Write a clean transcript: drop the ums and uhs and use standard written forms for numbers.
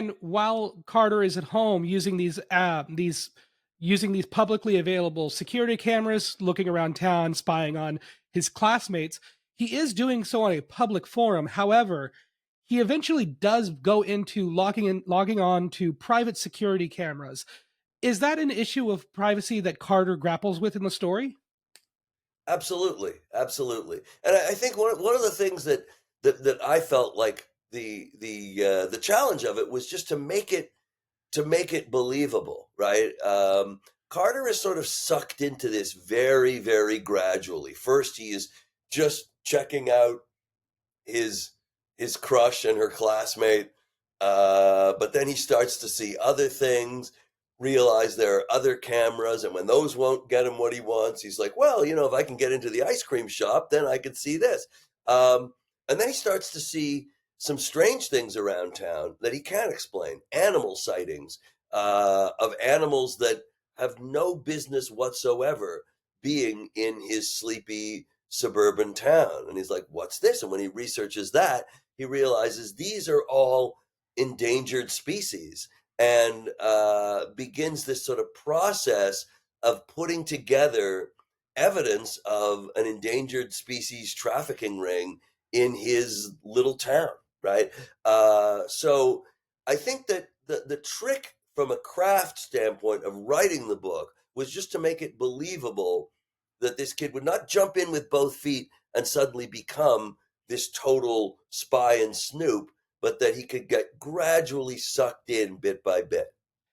then while Carter is at home using these publicly available security cameras, looking around town, spying on his classmates, he is doing so on a public forum. However, he eventually does go into logging on to private security cameras. Is that an issue of privacy that Carter grapples with in the story? Absolutely, absolutely. And I think one of the things that I felt like the challenge of it was just to make it believable, right? Carter is sort of sucked into this very, very gradually. First, he is just checking out his his crush and her classmate, but then he starts to see other things, realize there are other cameras, and when those won't get him what he wants, he's like, well, if I can get into the ice cream shop, then I could see this. And then he starts to see some strange things around town that he can't explain. Animal sightings of animals that have no business whatsoever being in his sleepy suburban town. And he's like, what's this? And when he researches that, he realizes these are all endangered species, and begins this sort of process of putting together evidence of an endangered species trafficking ring in his little town, right? So I think that the trick from a craft standpoint of writing the book was just to make it believable that this kid would not jump in with both feet and suddenly become this total spy and snoop, but that he could get gradually sucked in bit by bit.